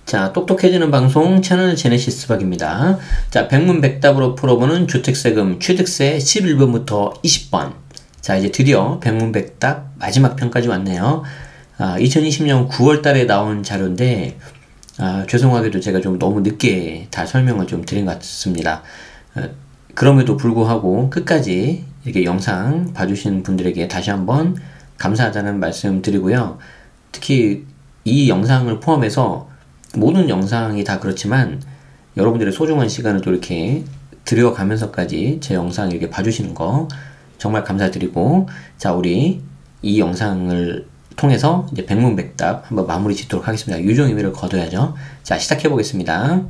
자, 똑똑해지는 방송 채널 제네시스 박입니다. 자, 백문백답으로 풀어보는 주택세금 취득세 11번부터 20번. 자, 이제 드디어 백문백답 마지막 편까지 왔네요. 2020년 9월 달에 나온 자료인데, 죄송하게도 제가 좀 너무 늦게 다 설명을 좀 드린 것 같습니다. 그럼에도 불구하고 끝까지 이렇게 영상 봐주신 분들에게 다시 한번 감사하다는 말씀 드리고요. 특히 이 영상을 포함해서 모든 영상이 다 그렇지만 여러분들의 소중한 시간을 또 이렇게 들여가면서까지 제 영상 이렇게 봐주시는 거 정말 감사드리고, 자, 우리 이 영상을 통해서 이제 백문백답 한번 마무리 짓도록 하겠습니다. 유종의미를 거둬야죠. 자, 시작해 보겠습니다.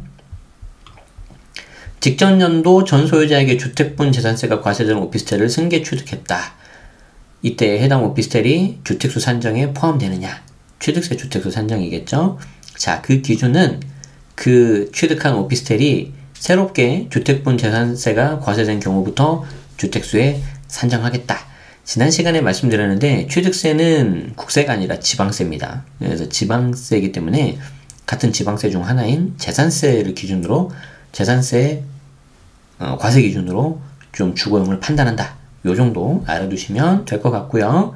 직전 연도 전 소유자에게 주택분 재산세가 과세되는 오피스텔을 승계 취득했다. 이때 해당 오피스텔이 주택수 산정에 포함되느냐? 취득세 주택수 산정이겠죠? 자, 그 기준은 그 취득한 오피스텔이 새롭게 주택분 재산세가 과세된 경우부터 주택수에 산정하겠다. 지난 시간에 말씀드렸는데 취득세는 국세가 아니라 지방세입니다. 그래서 지방세이기 때문에 같은 지방세 중 하나인 재산세를 기준으로 재산세 과세 기준으로 좀 주거용을 판단한다. 요 정도 알아두시면 될 것 같고요.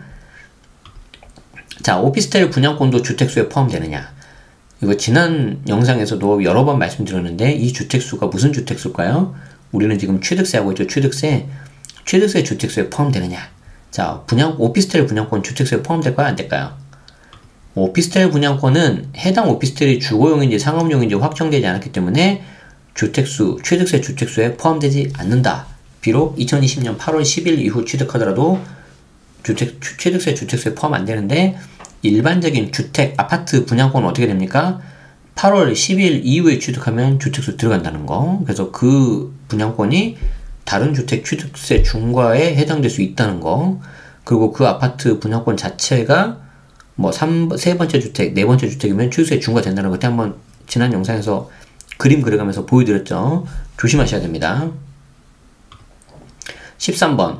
자, 오피스텔 분양권도 주택수에 포함되느냐? 이거 지난 영상에서도 여러 번 말씀드렸는데 이 주택수가 무슨 주택수일까요? 우리는 지금 취득세하고 있죠. 취득세 주택수에 포함되느냐? 자, 오피스텔 분양권 주택수에 포함될까요? 안 될까요? 오피스텔 분양권은 해당 오피스텔이 주거용인지 상업용인지 확정되지 않았기 때문에 취득세 주택수에 포함되지 않는다. 비록 2020년 8월 10일 이후 취득하더라도 취득세 주택수에 포함 안 되는데, 일반적인 주택, 아파트 분양권은 어떻게 됩니까? 8월 10일 이후에 취득하면 주택수 들어간다는 거. 그래서 그 분양권이 다른 주택 취득세 중과에 해당될 수 있다는 거. 그리고 그 아파트 분양권 자체가 뭐 세 번째 주택, 네 번째 주택이면 취득세 중과 된다는 거. 그때 한번 지난 영상에서 그림 그려가면서 보여드렸죠. 조심하셔야 됩니다. 13번.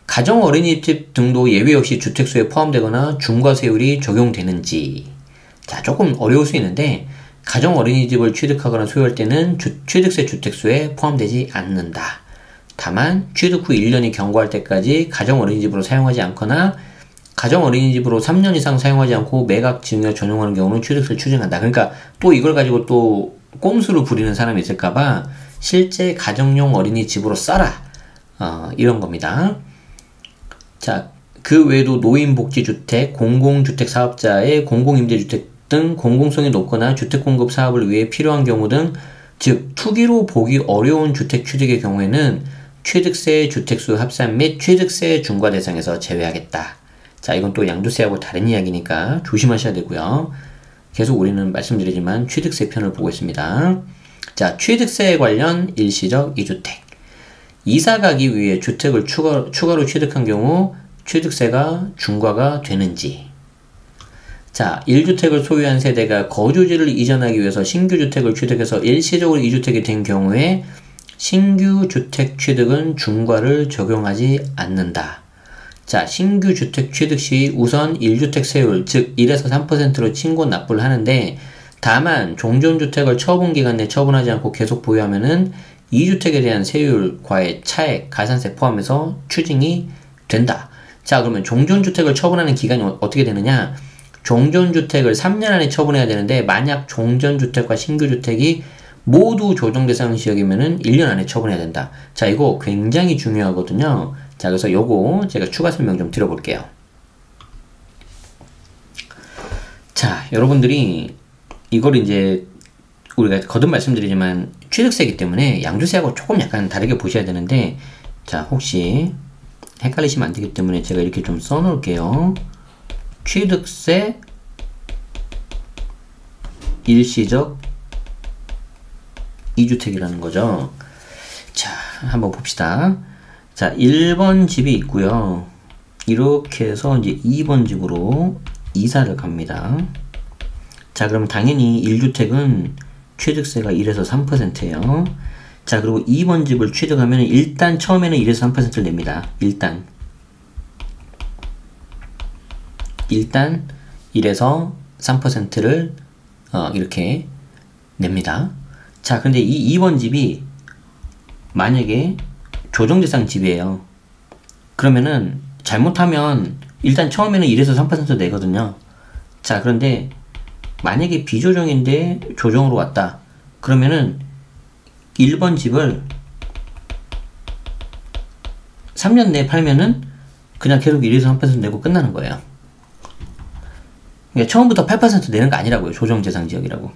가정 어린이집 등도 예외 없이 주택수에 포함되거나 중과세율이 적용되는지. 자, 조금 어려울 수 있는데 가정 어린이집을 취득하거나 소유할 때는 취득세 주택수에 포함되지 않는다. 다만 취득 후 1년이 경과할 때까지 가정 어린이집으로 사용하지 않거나 가정 어린이집으로 3년 이상 사용하지 않고 매각 증여 전용하는 경우는 취득세를 추징한다. 그러니까 또 이걸 가지고 또 꼼수를 부리는 사람이 있을까봐 실제 가정용 어린이집으로 써라. 이런 겁니다. 자, 그 외에도 노인복지주택, 공공주택 사업자의 공공임대주택 등 공공성이 높거나 주택공급 사업을 위해 필요한 경우 등, 즉 투기로 보기 어려운 주택 취득의 경우에는 취득세 주택수 합산 및 취득세 중과 대상에서 제외하겠다. 자, 이건 또 양도세하고 다른 이야기니까 조심하셔야 되고요. 계속 우리는 말씀드리지만 취득세 편을 보고 있습니다. 자, 취득세 관련 일시적 2주택. 이사 가기 위해 주택을 추가로 취득한 경우 취득세가 중과가 되는지. 자, 1주택을 소유한 세대가 거주지를 이전하기 위해서 신규 주택을 취득해서 일시적으로 2주택이 된 경우에 신규 주택 취득은 중과를 적용하지 않는다. 자, 신규 주택 취득 시 우선 1주택 세율, 즉 1에서 3%로 신고 납부를 하는데, 다만 종전주택을 처분 기간 내 처분하지 않고 계속 보유하면은 2주택에 대한 세율과의 차액, 가산세 포함해서 추징이 된다. 자, 그러면 종전주택을 처분하는 기간이 어떻게 되느냐? 종전주택을 3년 안에 처분해야 되는데, 만약 종전주택과 신규주택이 모두 조정대상 지역이면은 1년 안에 처분해야 된다. 자, 이거 굉장히 중요하거든요. 자, 그래서 요거 제가 추가 설명 좀 드려볼게요. 자, 여러분들이 이걸 이제 우리가 거듭 말씀드리지만 취득세이기 때문에 양도세하고 조금 약간 다르게 보셔야 되는데, 자, 혹시 헷갈리시면 안 되기 때문에 제가 이렇게 좀 써놓을게요. 취득세 일시적 2주택이라는 거죠. 자, 한번 봅시다. 자, 1번 집이 있고요. 이렇게 해서 이제 2번 집으로 이사를 갑니다. 자, 그럼 당연히 1주택은 취득세가 1에서 3%예요. 자, 그리고 2번 집을 취득하면 일단 처음에는 1에서 3%를 냅니다. 일단 1에서 3%를 이렇게 냅니다. 자, 근데 이 2번 집이 만약에 조정대상 집이에요. 그러면은 잘못하면 일단 처음에는 1에서 3% 내거든요. 자, 그런데 만약에 비조정인데 조정으로 왔다. 그러면은 1번 집을 3년 내에 팔면은 그냥 계속 1에서 3% 내고 끝나는 거예요. 그러니까 처음부터 8% 내는 거 아니라고요. 조정대상 지역이라고.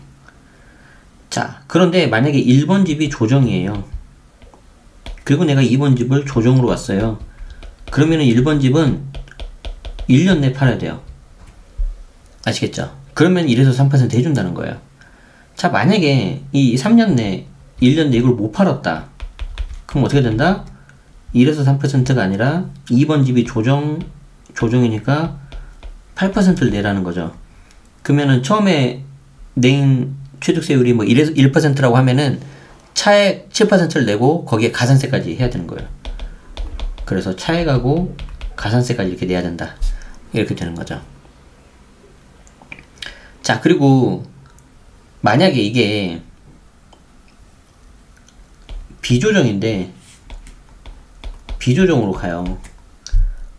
자, 그런데 만약에 1번 집이 조정이에요. 그리고 내가 2번 집을 조정으로 왔어요. 그러면은 1번 집은 1년 내에 팔아야 돼요. 아시겠죠? 그러면 1에서 3% 해준다는 거예요. 자, 만약에 이 3년 내, 1년 내 이걸 못 팔았다. 그럼 어떻게 된다? 1에서 3%가 아니라 2번 집이 조정이니까 8%를 내라는 거죠. 그러면은 처음에 낸 취득세율이 뭐 1%라고 하면은 차액 7%를 내고 거기에 가산세까지 해야 되는 거예요. 그래서 차액하고 가산세까지 이렇게 내야 된다. 이렇게 되는 거죠. 자, 그리고 만약에 이게 비조정인데 비조정으로 가요.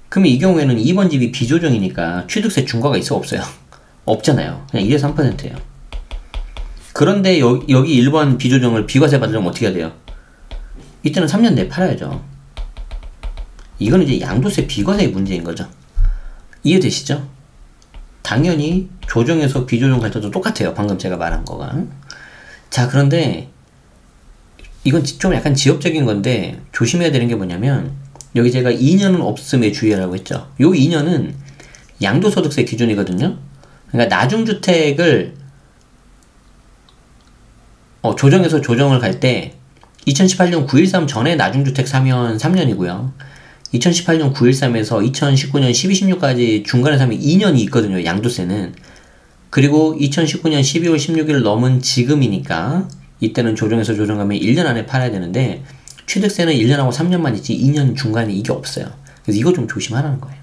그러면 이 경우에는 2번 집이 비조정이니까 취득세 중과가 있어 없어요? 없잖아요. 그냥 1에서 3%예요. 그런데 여기 1번 비조정을 비과세 받으려면 어떻게 해야 돼요? 이때는 3년 내에 팔아야죠. 이거는 이제 양도세 비과세의 문제인 거죠. 이해되시죠? 당연히 조정에서 비조정 갈 때도 똑같아요. 방금 제가 말한 거가. 자, 그런데 이건 좀 약간 지엽적인 건데 조심해야 되는 게 뭐냐면 여기 제가 2년은 없음에 주의하라고 했죠. 요 2년은 양도소득세 기준이거든요. 그러니까 나중주택을 조정에서 조정을 갈 때 2018년 9.13 전에 나중주택 사면 3년이고요. 2018년 9.13에서 2019년 12.16까지 중간에 사면 2년이 있거든요. 양도세는. 그리고 2019년 12월 16일 넘은 지금이니까 이때는 조정에서 조정하면 1년 안에 팔아야 되는데 취득세는 1년하고 3년만 있지 2년 중간에 이게 없어요. 그래서 이거 좀 조심하라는 거예요.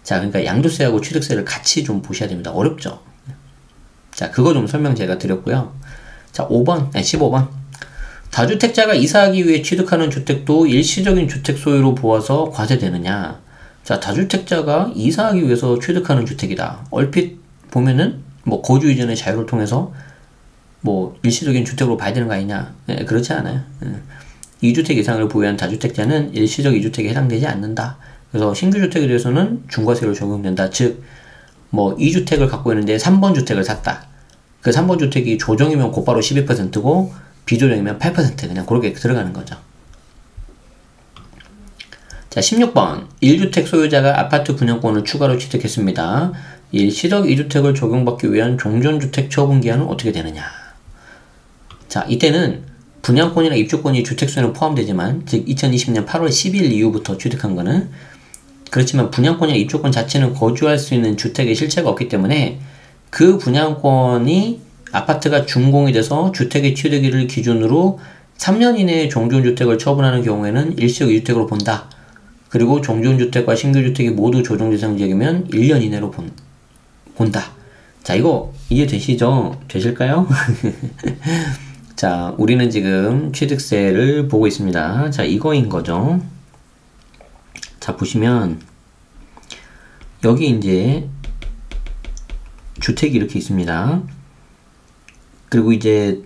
자, 그러니까 양도세하고 취득세를 같이 좀 보셔야 됩니다. 어렵죠? 자, 그거 좀 설명 제가 드렸고요. 자, 15번. 다주택자가 이사하기 위해 취득하는 주택도 일시적인 주택 소유로 보아서 과세되느냐? 자, 다주택자가 이사하기 위해서 취득하는 주택이다. 얼핏 보면은 뭐 거주 이전의 자유를 통해서 뭐 일시적인 주택으로 봐야 되는 거 아니냐? 네, 그렇지 않아요. 2주택 이상을 보유한 다주택자는 일시적 2주택에 해당되지 않는다. 그래서 신규 주택에 대해서는 중과세율 적용된다. 즉, 뭐 2주택을 갖고 있는데 3번 주택을 샀다. 그 3번 주택이 조정이면 곧바로 12%고 비조정이면 8% 그냥 그렇게 들어가는 거죠. 자, 16번. 1주택 소유자가 아파트 분양권을 추가로 취득했습니다. 일시적 2주택을 적용받기 위한 종전주택 처분기한은 어떻게 되느냐? 자, 이때는 분양권이나 입주권이 주택수에는 포함되지만, 즉 2020년 8월 10일 이후부터 취득한 거는 그렇지만 분양권이나 입주권 자체는 거주할 수 있는 주택의 실체가 없기 때문에 그 분양권이 아파트가 준공이 돼서 주택의 취득일을 기준으로 3년 이내에 종전주택을 처분하는 경우에는 일시적 2주택으로 본다. 그리고 종전주택과 신규주택이 모두 조정대상 지역이면 1년 이내로 본다. 자, 이거 이해되시죠? 되실까요? 자, 우리는 지금 취득세를 보고 있습니다. 자, 이거인 거죠. 자, 보시면 여기 이제 주택이 이렇게 있습니다. 그리고 이제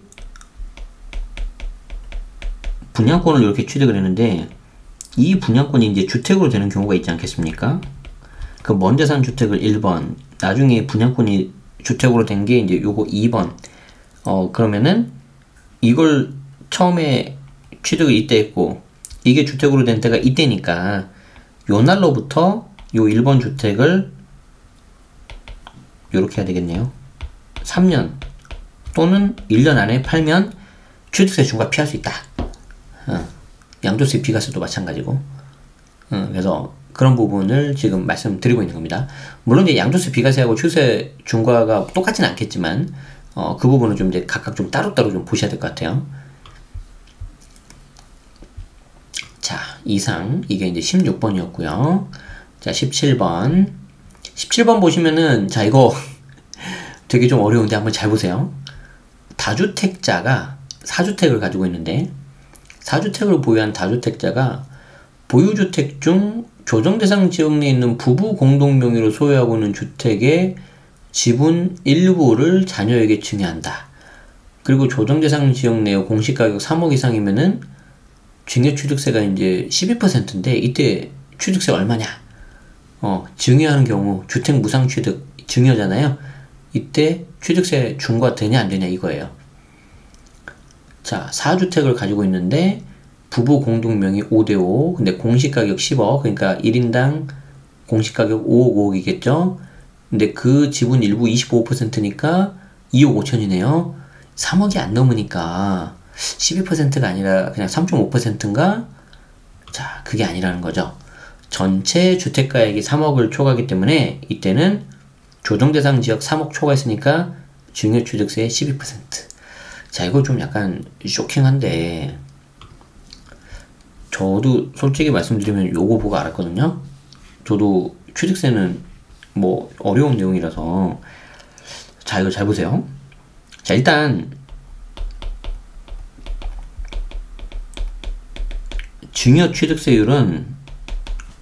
분양권을 이렇게 취득을 했는데 이 분양권이 이제 주택으로 되는 경우가 있지 않겠습니까? 그 먼저 산 주택을 1번, 나중에 분양권이 주택으로 된 게 이제 요거 2번. 그러면은 이걸 처음에 취득을 이때 했고 이게 주택으로 된 때가 이때니까 요 날로부터 요 1번 주택을 요렇게 해야 되겠네요. 3년 또는 1년 안에 팔면 취득세 중과 피할 수 있다. 양도세 비과세도 마찬가지고. 그래서 그런 부분을 지금 말씀드리고 있는 겁니다. 물론 이제 양도세 비과세하고 취득세 중과가 똑같진 않겠지만 그 부분은 좀 이제 각각 좀 따로따로 좀 보셔야 될 것 같아요. 자, 이상 이게 이제 16번이었고요. 자, 17번. 17번 보시면은 자, 이거 되게 좀 어려운데 한번 잘 보세요. 다주택자가 4주택을 가지고 있는데 4주택을 보유한 다주택자가 보유주택 중 조정대상 지역 내에 있는 부부 공동명의로 소유하고 있는 주택의 지분 일부를 자녀에게 증여한다. 그리고 조정대상 지역 내의 공시가격 3억 이상이면은 증여취득세가 이제 12%인데 이때 취득세 얼마냐? 증여하는 경우 주택 무상취득 증여잖아요. 이때 취득세 중과되냐 안 되냐 이거예요. 자, 4주택을 가지고 있는데 부부 공동명의 5대5 근데 공시가격 10억 그러니까 1인당 공시가격 5억 5억이겠죠. 근데 그 지분 일부 25%니까 2억 5천이네요. 3억이 안 넘으니까 12%가 아니라 그냥 3.5%인가? 자, 그게 아니라는 거죠. 전체 주택가액이 3억을 초과하기 때문에 이때는 조정대상 지역 3억 초과했으니까 증여취득세 12%. 자, 이거 좀 약간 쇼킹한데 저도 솔직히 말씀드리면 요거 보고 알았거든요. 저도 취득세는 뭐 어려운 내용이라서 자, 이거 잘 보세요. 자, 일단 증여취득세율은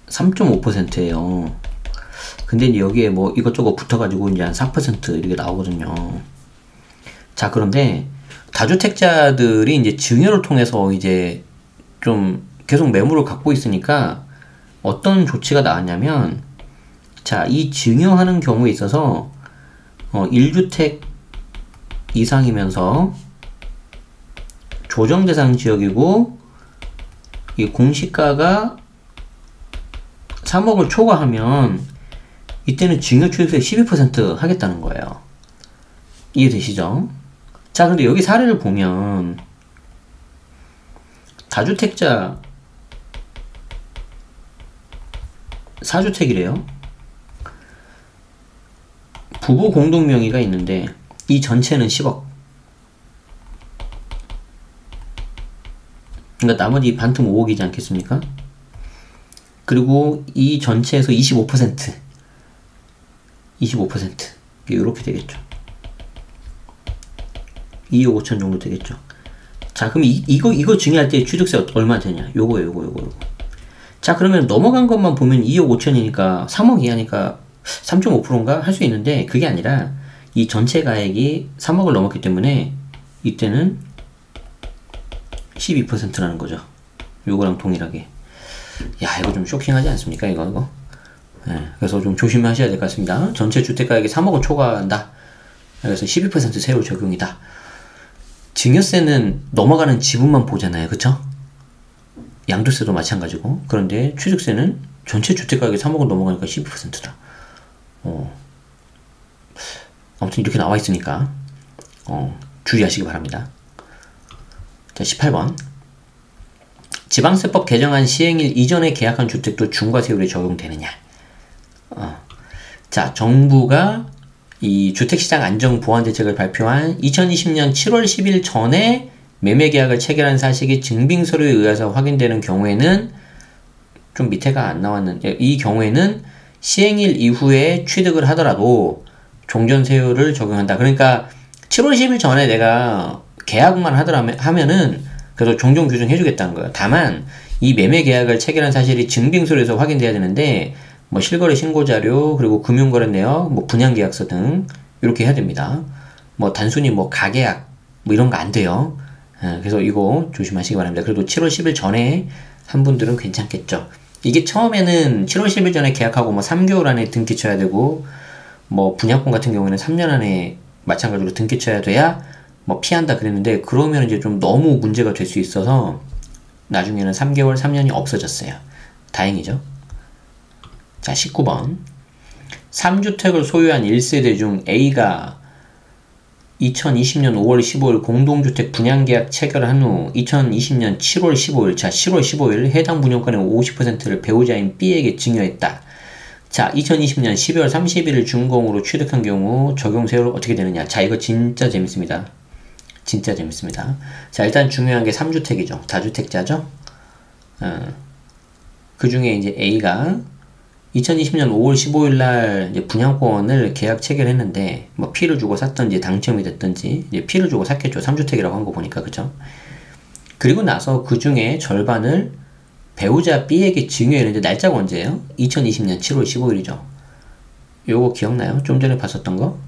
3.5%예요. 근데 이제 여기에 뭐 이것저것 붙어가지고 이제 한 4% 이렇게 나오거든요. 자, 그런데 다주택자들이 이제 증여를 통해서 이제 좀 계속 매물을 갖고 있으니까 어떤 조치가 나왔냐면, 자, 이 증여하는 경우에 있어서 1주택 이상이면서 조정대상 지역이고 이 공시가가 3억을 초과하면 이때는 증여취득세 12% 하겠다는 거예요. 이해되시죠? 자, 근데 여기 사례를 보면 다주택자 4주택이래요. 부부 공동명의가 있는데 이 전체는 10억. 그러니까 나머지 반틈 5억이지 않겠습니까? 그리고 이 전체에서 25% 이렇게 되겠죠. 2억 5천 정도 되겠죠. 자, 그럼 이거 증여할 때 취득세 얼마 되냐? 요거. 자, 그러면 넘어간 것만 보면 2억 5천이니까 3억 이하니까 3.5%인가 할 수 있는데 그게 아니라 이 전체 가액이 3억을 넘었기 때문에 이때는 12%라는 거죠. 요거랑 동일하게. 야, 이거 좀 쇼킹하지 않습니까? 이거. 네, 그래서 좀 조심하셔야 될 것 같습니다. 전체 주택가액이 3억을 초과한다. 그래서 12% 세율 적용이다. 증여세는 넘어가는 지분만 보잖아요. 그쵸? 양도세도 마찬가지고. 그런데 취득세는 전체 주택가격이 3억을 넘어가니까 12%다. 아무튼 이렇게 나와 있으니까 주의하시기 바랍니다. 자, 18번. 지방세법 개정안 시행일 이전에 계약한 주택도 중과세율이 적용되느냐. 자, 정부가 이 주택시장 안정보완대책을 발표한 2020년 7월 10일 전에 매매계약을 체결한 사실이 증빙서류에 의해서 확인되는 경우에는 좀 밑에가 안 나왔는데 이 경우에는 시행일 이후에 취득을 하더라도 종전세율을 적용한다. 그러니까 7월 10일 전에 내가 계약만 하면은 그래서 종전 규정해주겠다는 거예요. 다만 이 매매계약을 체결한 사실이 증빙서류에서 확인돼야 되는데 뭐 실거래 신고자료 그리고 금융거래 내역 뭐 분양계약서 등 이렇게 해야 됩니다. 뭐 단순히 뭐 가계약 뭐 이런 거 안 돼요. 그래서 이거 조심하시기 바랍니다. 그래도 7월 10일 전에 한 분들은 괜찮겠죠. 이게 처음에는 7월 10일 전에 계약하고 뭐 3개월 안에 등기 쳐야 되고 뭐 분양권 같은 경우에는 3년 안에 마찬가지로 등기 쳐야 돼야 뭐 피한다 그랬는데 그러면 이제 좀 너무 문제가 될 수 있어서 나중에는 3개월, 3년이 없어졌어요. 다행이죠. 자, 19번. 3주택을 소유한 1세대 중 A가 2020년 5월 15일 공동주택 분양계약 체결한 후 2020년 7월 15일, 자, 7월 15일 해당 분양권의 50%를 배우자인 B에게 증여했다. 자, 2020년 12월 31일 준공으로 취득한 경우 적용세율 어떻게 되느냐. 자, 이거 진짜 재밌습니다. 진짜 재밌습니다. 자, 일단 중요한 게 3주택이죠. 다주택자죠. 그 중에 이제 A가 2020년 5월 15일 날 이제 분양권을 계약 체결했는데, 뭐 P를 주고 샀든지 당첨이 됐든지, 이제 P를 주고 샀겠죠. 3주택이라고 한 거 보니까, 그죠? 그리고 나서 그 중에 절반을 배우자 B에게 증여했는데, 날짜가 언제예요? 2020년 7월 15일이죠. 요거 기억나요? 좀 전에 봤었던 거?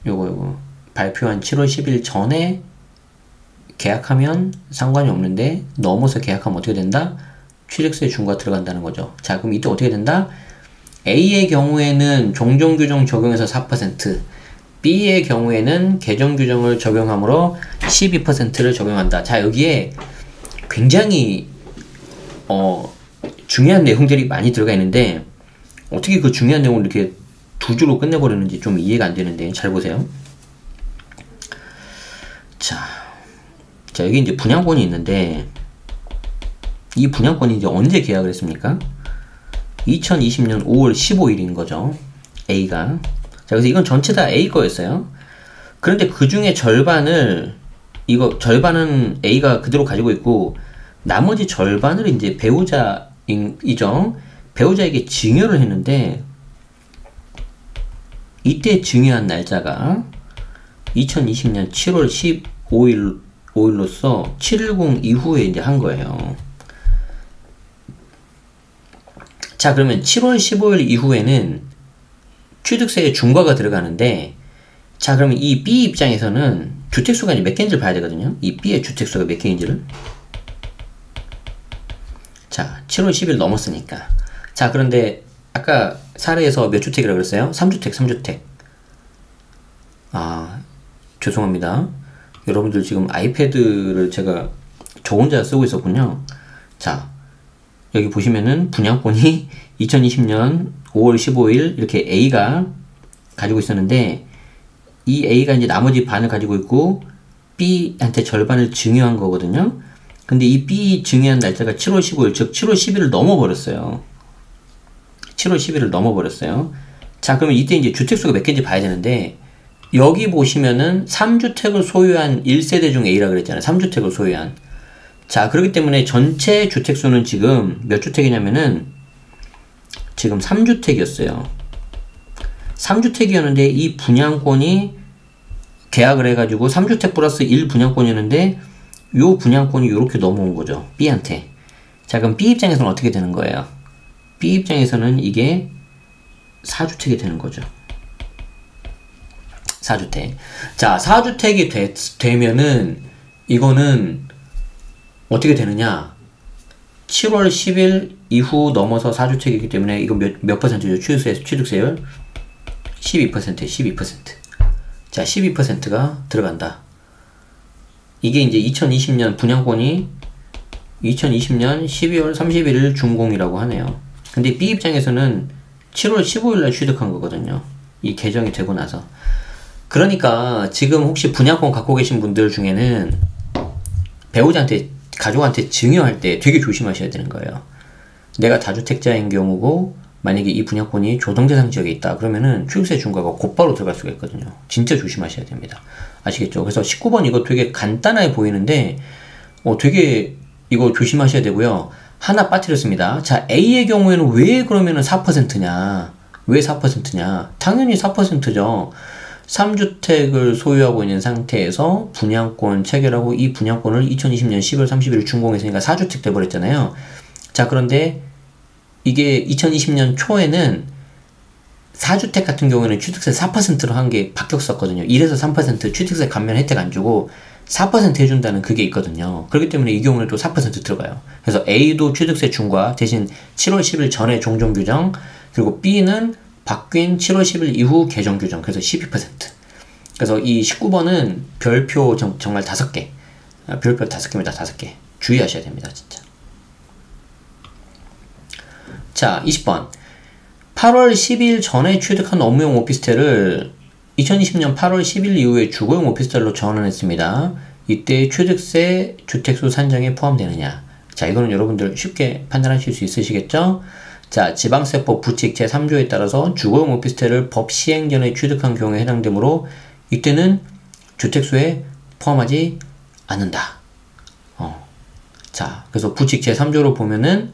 요거. 발표한 7월 10일 전에 계약하면 상관이 없는데, 넘어서 계약하면 어떻게 된다? 취득세 중과 들어간다는 거죠. 자, 그럼 이때 어떻게 된다? A의 경우에는 종전규정 적용해서 4%, B의 경우에는 개정규정을 적용하므로 12%를 적용한다. 자, 여기에 굉장히 중요한 내용들이 많이 들어가 있는데, 어떻게 그 중요한 내용을 이렇게 두 줄로 끝내버리는지 좀 이해가 안 되는데, 잘 보세요. 자, 여기 이제 분양권이 있는데, 이 분양권이 이제 언제 계약을 했습니까? 2020년 5월 15일인 거죠. A가. 자, 그래서 이건 전체 다 A 거였어요. 그런데 그 중에 절반은 A가 그대로 가지고 있고, 나머지 절반을 이제 배우자에게 증여를 했는데, 이때 증여한 날짜가 2020년 7월 15일로서 710 이후에 이제 한 거예요. 자, 그러면 7월 15일 이후에는 취득세의 중과가 들어가는데, 자, 그러면 이 B 입장에서는 주택수가 이제 몇 개인지를 봐야 되거든요. 이 B의 주택수가 몇 개인지를. 자, 7월 10일 넘었으니까. 자, 그런데 아까 사례에서 몇 주택이라고 그랬어요? 3주택. 아, 죄송합니다. 여러분들 지금 아이패드를 제가 저 혼자 쓰고 있었군요. 자, 여기 보시면은 분양권이 2020년 5월 15일 이렇게 A가 가지고 있었는데, 이 A가 이제 나머지 반을 가지고 있고 B한테 절반을 증여한 거거든요. 근데 이 B 증여한 날짜가 7월 15일, 즉 7월 10일을 넘어버렸어요. 7월 10일을 넘어버렸어요. 자, 그러면 이때 이제 주택수가 몇 개인지 봐야 되는데, 여기 보시면은 3주택을 소유한 1세대 중 A라 그랬잖아요. 3주택을 소유한. 자, 그렇기 때문에 전체 주택수는 지금 몇 주택이냐면은 지금 3주택이었어요. 3주택이었는데 이 분양권이 계약을 해가지고 3주택 플러스 1 분양권이었는데, 요 분양권이 이렇게 넘어온 거죠. B한테. 자, 그럼 B 입장에서는 어떻게 되는 거예요? B 입장에서는 이게 4주택이 되는 거죠. 4주택. 자, 4주택이 되면은 이거는 어떻게 되느냐? 7월 10일 이후 넘어서 4주택이기 때문에 이거 몇 퍼센트죠? 취득세율? 12%, 12%. 자, 12%가 들어간다. 이게 이제 2020년 분양권이 2020년 12월 31일 준공이라고 하네요. 근데 B 입장에서는 7월 15일 날 취득한 거거든요. 이 개정이 되고 나서. 그러니까 지금 혹시 분양권 갖고 계신 분들 중에는 배우자한테, 가족한테 증여할 때 되게 조심하셔야 되는 거예요. 내가 다주택자인 경우고 만약에 이 분양권이 조정대상 지역에 있다 그러면은 취득세 중과가 곧바로 들어갈 수가 있거든요. 진짜 조심하셔야 됩니다. 아시겠죠? 그래서 19번 이거 되게 간단해 보이는데 되게 이거 조심하셔야 되고요. 하나 빠뜨렸습니다. 자, A의 경우에는 왜 그러면은 4%냐? 왜 4%냐? 당연히 4%죠. 3주택을 소유하고 있는 상태에서 분양권 체결하고 이 분양권을 2020년 10월 30일 준공했으니까 4주택 돼버렸잖아요. 자, 그런데 이게 2020년 초에는 4주택 같은 경우에는 취득세 4%로 한 게 바뀌었었거든요. 1에서 3% 취득세 감면 혜택 안 주고 4% 해준다는 그게 있거든요. 그렇기 때문에 이 경우는 또 4% 들어가요. 그래서 A도 취득세 중과 대신 7월 10일 전에 종전규정, 그리고 B는 바뀐 7월 10일 이후 개정규정, 그래서 12%. 그래서 이 19번은 별표 정말 5개. 별표 5개입니다. 5개. 주의하셔야 됩니다. 진짜. 자, 20번. 8월 10일 전에 취득한 업무용 오피스텔을 2020년 8월 10일 이후에 주거용 오피스텔로 전환했습니다. 이때 취득세 주택수 산정에 포함되느냐? 자, 이거는 여러분들 쉽게 판단하실 수 있으시겠죠? 자, 지방세법 부칙 제3조에 따라서 주거용 오피스텔을 법 시행 전에 취득한 경우에 해당되므로 이때는 주택수에 포함하지 않는다. 자, 그래서 부칙 제3조로 보면은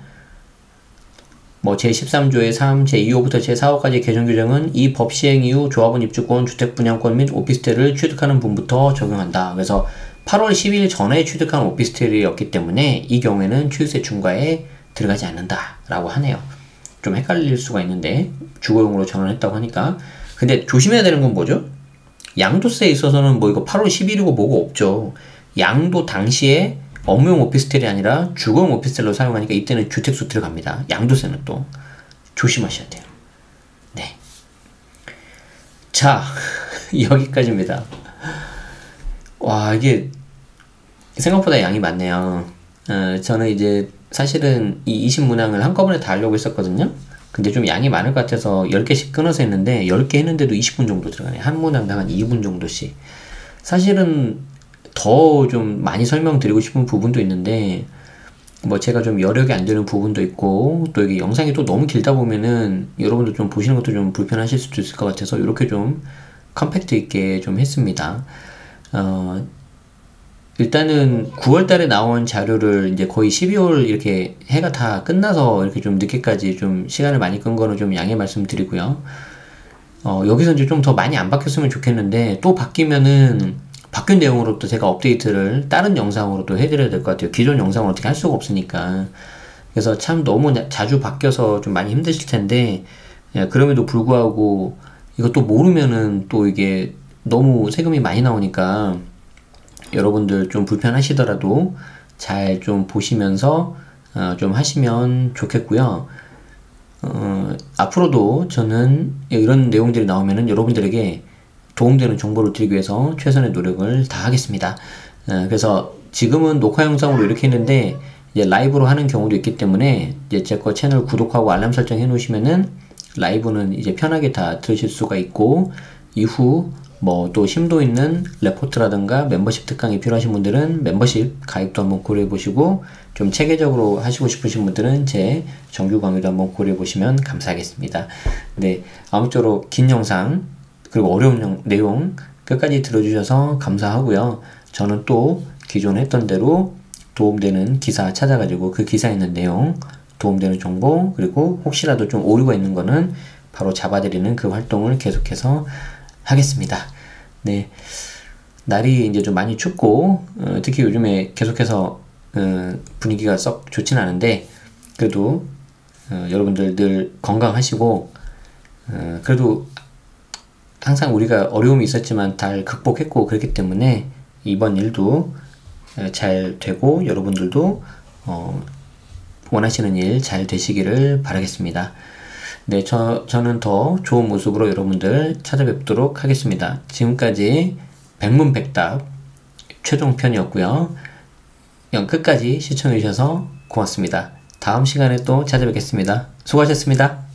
뭐 제13조의 3, 제2호부터 제4호까지 개정 규정은 이 법 시행 이후 조합원 입주권, 주택 분양권 및 오피스텔을 취득하는 분부터 적용한다. 그래서 8월 10일 전에 취득한 오피스텔이었기 때문에 이 경우에는 취득세 중과에 들어가지 않는다 라고 하네요. 좀 헷갈릴 수가 있는데 주거용으로 전환했다고 하니까. 근데 조심해야 되는 건 뭐죠? 양도세에 있어서는 뭐 이거 8월 10일이고 뭐고 없죠. 양도 당시에 업무용 오피스텔이 아니라 주거용 오피스텔로 사용하니까 이때는 주택수 들어갑니다. 양도세는 또 조심하셔야 돼요. 네. 자, 여기까지입니다. 와, 이게 생각보다 양이 많네요. 저는 이제 사실은 이 20문항을 한꺼번에 다 하려고 했었거든요. 근데 좀 양이 많을 것 같아서 10개씩 끊어서 했는데 10개 했는데도 20분 정도 들어가네요. 한 문항당 한 2분 정도씩. 사실은 더 좀 많이 설명드리고 싶은 부분도 있는데 뭐 제가 좀 여력이 안 되는 부분도 있고 또 이게 영상이 또 너무 길다 보면은 여러분들 좀 보시는 것도 좀 불편하실 수도 있을 것 같아서 이렇게 좀 컴팩트 있게 좀 했습니다. 일단은 9월 달에 나온 자료를 이제 거의 12월 이렇게 해가 다 끝나서 이렇게 좀 늦게까지 좀 시간을 많이 끈 거는 좀 양해 말씀드리고요. 여기서 이제 좀 더 많이 안 바뀌었으면 좋겠는데 또 바뀌면은 바뀐 내용으로 또 제가 업데이트를 다른 영상으로 또 해드려야 될 것 같아요. 기존 영상을 어떻게 할 수가 없으니까. 그래서 참 너무 자주 바뀌어서 좀 많이 힘드실 텐데, 그럼에도 불구하고 이것도 모르면은 또 이게 너무 세금이 많이 나오니까 여러분들 좀 불편하시더라도 잘 좀 보시면서 좀 하시면 좋겠고요. 앞으로도 저는 이런 내용들이 나오면은 여러분들에게 도움되는 정보를 드리기 위해서 최선의 노력을 다하겠습니다. 그래서 지금은 녹화 영상으로 이렇게 했는데 이제 라이브로 하는 경우도 있기 때문에 이제 제 거 채널 구독하고 알람 설정 해 놓으시면은 라이브는 이제 편하게 다 들으실 수가 있고, 이후 뭐 또 심도 있는 레포트라든가 멤버십 특강이 필요하신 분들은 멤버십 가입도 한번 고려해 보시고, 좀 체계적으로 하시고 싶으신 분들은 제 정규 강의도 한번 고려해 보시면 감사하겠습니다. 네, 아무쪼록 긴 영상 그리고 어려운 내용 끝까지 들어주셔서 감사하고요. 저는 또 기존에 했던 대로 도움되는 기사 찾아가지고 그 기사에 있는 내용, 도움되는 정보, 그리고 혹시라도 좀 오류가 있는 거는 바로 잡아드리는 그 활동을 계속해서 하겠습니다. 네, 날이 이제 좀 많이 춥고 특히 요즘에 계속해서 분위기가 썩 좋진 않은데 그래도 여러분들 늘 건강하시고 그래도 항상 우리가 어려움이 있었지만 잘 극복했고 그렇기 때문에 이번 일도 잘 되고 여러분들도 원하시는 일 잘 되시기를 바라겠습니다. 네, 저는 더 좋은 모습으로 여러분들 찾아뵙도록 하겠습니다. 지금까지 백문백답 최종편이었고요. 끝까지 시청해주셔서 고맙습니다. 다음 시간에 또 찾아뵙겠습니다. 수고하셨습니다.